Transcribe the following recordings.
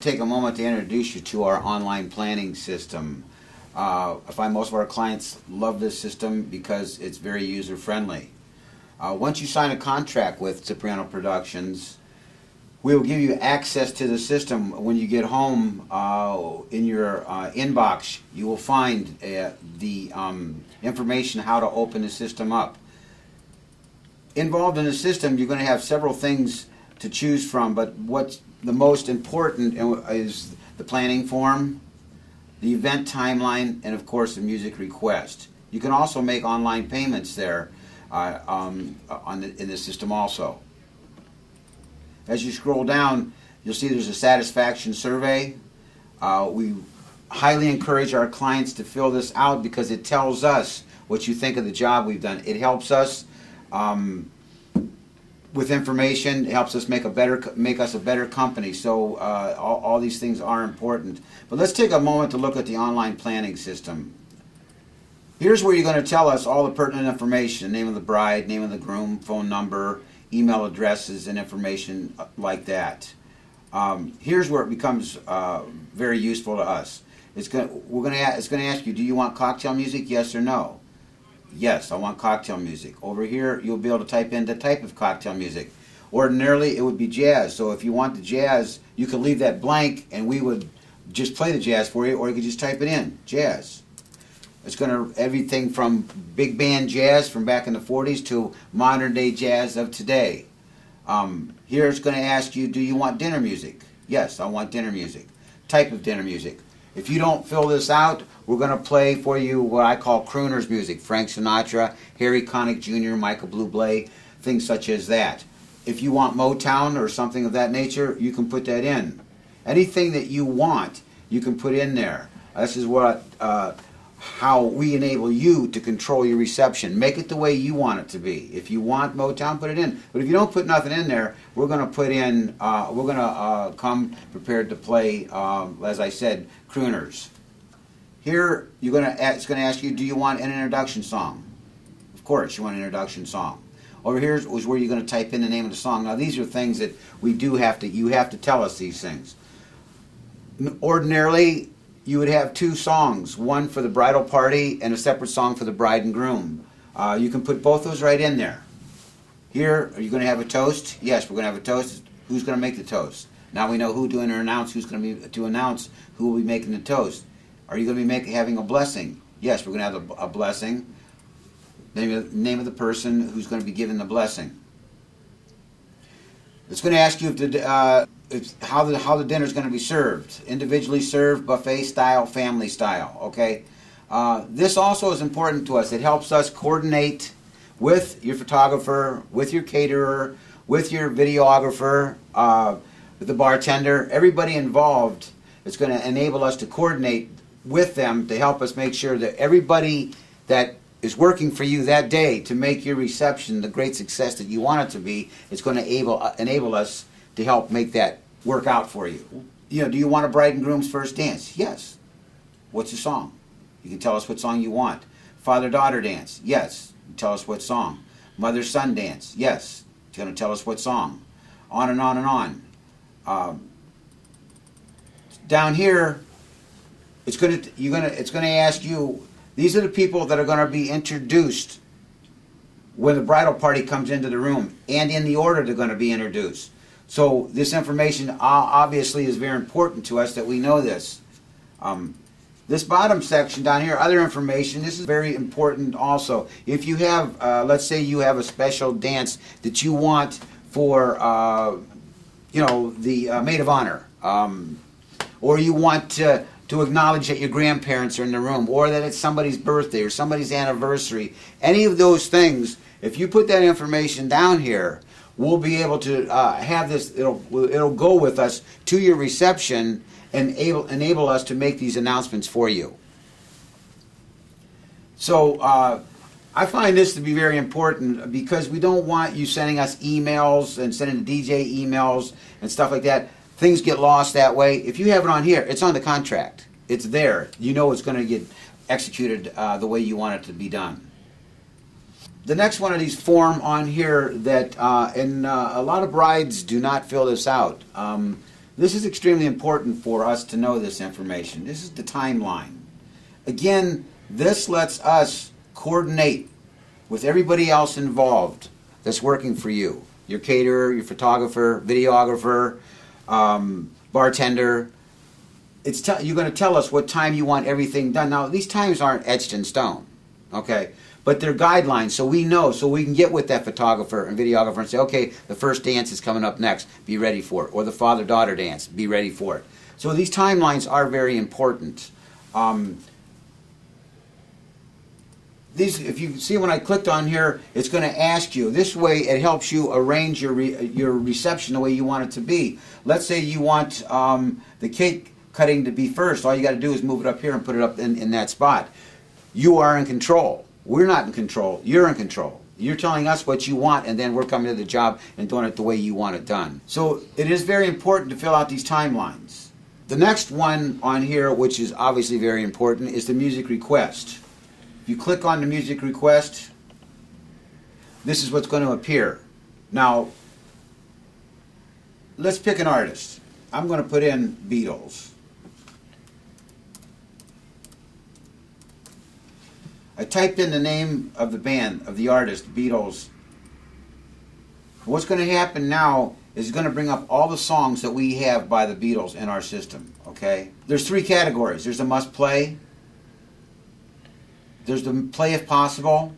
take a moment to introduce you to our online planning system. I find most of our clients love this system because it's very user-friendly. Once you sign a contract with Cipriano Productions, we will give you access to the system. When you get home, in your inbox, you will find the information how to open the system up. Involved in the system, you're going to have several things to choose from, but what's the most important is the planning form, the event timeline, and of course the music request. You can also make online payments there in the system also. As you scroll down, you'll see there's a satisfaction survey. We highly encourage our clients to fill this out because it tells us what you think of the job we've done. It helps us with information. It helps us make us a better company. So all these things are important. But let's take a moment to look at the online planning system. Here's where you're going to tell us all the pertinent information: name of the bride, name of the groom, phone number, email addresses, and information like that. Here's where it becomes very useful to us. It's going to ask you, do you want cocktail music? Yes or no? Yes, I want cocktail music. Over here, you'll be able to type in the type of cocktail music. Ordinarily, it would be jazz. So if you want the jazz, you could leave that blank, and we would just play the jazz for you, or you could just type it in, jazz. It's going to everything from big band jazz from back in the 40s to modern day jazz of today. Here it's going to ask you, do you want dinner music? Yes, I want dinner music. Type of dinner music. If you don't fill this out, we're going to play for you what I call crooners music: Frank Sinatra, Harry Connick Jr., Michael Bublé, things such as that. If you want Motown or something of that nature, you can put that in. Anything that you want, you can put in there. This is how we enable you to control your reception. Make it the way you want it to be. If you want Motown, put it in. But if you don't put nothing in there, we're going to put in. We're going to come prepared to play, as I said, crooners. Here, it's going to ask you, do you want an introduction song? Of course, you want an introduction song. Over here is where you're going to type in the name of the song. Now, these are things that you have to tell us these things. Ordinarily, you would have two songs, one for the bridal party and a separate song for the bride and groom. You can put both those right in there. Here, are you going to have a toast? Yes, we're going to have a toast. Who's going to make the toast? Now we know who's going to announce who will be making the toast. Are you going to be having a blessing? Yes, we're going to have a blessing. Name of the person who's going to be giving the blessing. It's going to ask you how the dinner is going to be served: individually served, buffet style, family style. Okay. This also is important to us. It helps us coordinate with your photographer, with your caterer, with your videographer, with the bartender, everybody involved. It's going to enable us to coordinate with them to help us make sure that everybody that is working for you that day to make your reception the great success that you want it to be, it's going to enable us to help make that work out for you. Do you want a bride and groom's first dance? Yes. What's the song? You can tell us what song you want. Father-daughter dance? Yes. Tell us what song. Mother-son dance? Yes. It's going to tell us what song. On and on and on. Down here, it's going to ask you. These are the people that are going to be introduced when the bridal party comes into the room, and in the order they're going to be introduced. So this information obviously is very important to us that we know this. This bottom section down here, other information, this is very important also. If you have, let's say you have a special dance that you want for, the maid of honor, or you want to acknowledge that your grandparents are in the room, or that it's somebody's birthday or somebody's anniversary, any of those things, if you put that information down here, we'll be able to have this, it'll go with us to your reception and enable us to make these announcements for you. So I find this to be very important because we don't want you sending us emails and sending the DJ emails and stuff like that. Things get lost that way. If you have it on here, it's on the contract. It's there. You know it's going to get executed the way you want it to be done. The next one of these form on here that, and a lot of brides do not fill this out. This is extremely important for us to know this information. This is the timeline. Again, this lets us coordinate with everybody else involved that's working for you. Your caterer, your photographer, videographer, bartender. You're going to tell us what time you want everything done. Now, these times aren't etched in stone, okay? But they're guidelines, so we know, so we can get with that photographer and videographer and say, okay, the first dance is coming up next, be ready for it. Or the father-daughter dance, be ready for it. So these timelines are very important. If you see when I clicked on here, it's going to ask you. This way it helps you arrange your reception the way you want it to be. Let's say you want the cake cutting to be first. All you got to do is move it up here and put it up in that spot. You are in control. We're not in control. You're in control. You're telling us what you want, and then we're coming to the job and doing it the way you want it done. So it is very important to fill out these timelines. The next one on here, which is obviously very important, is the music request. If you click on the music request, this is what's going to appear. Now, let's pick an artist. I'm going to put in Beatles. I typed in the name of the band, of the artist, Beatles. What's going to happen now is it's going to bring up all the songs that we have by the Beatles in our system, okay? There's three categories. There's the must play, there's the play if possible,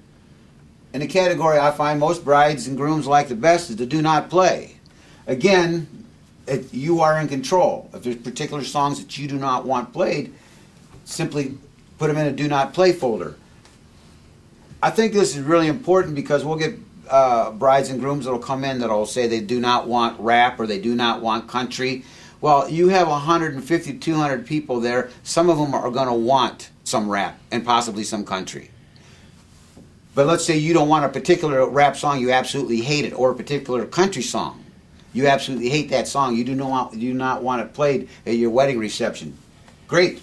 and the category I find most brides and grooms like the best is the do not play. Again, you are in control. If there's particular songs that you do not want played, simply put them in a do not play folder. I think this is really important because we'll get brides and grooms that will come in that will say they do not want rap or they do not want country. Well, you have 150, 200 people there. Some of them are going to want some rap and possibly some country. But let's say you don't want a particular rap song, you absolutely hate it, or a particular country song. You absolutely hate that song. You do not want it played at your wedding reception. Great.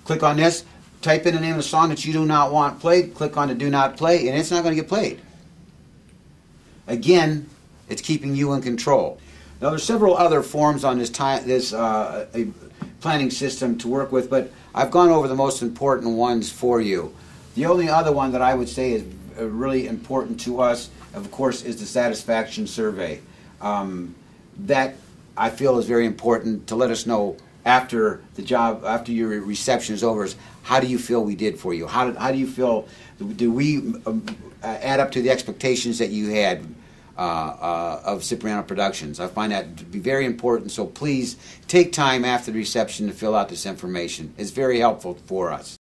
Click on this. Type in the name of the song that you do not want played, click on the do not play, and it's not going to get played. Again, it's keeping you in control. Now there's several other forms on this planning system to work with, but I've gone over the most important ones for you. The only other one that I would say is really important to us, of course, is the satisfaction survey. That I feel is very important to let us know after the job, after your reception is over, is how do you feel we did for you? How do you feel, do we add up to the expectations that you had of Cipriano Productions? I find that to be very important, so please take time after the reception to fill out this information. It's very helpful for us.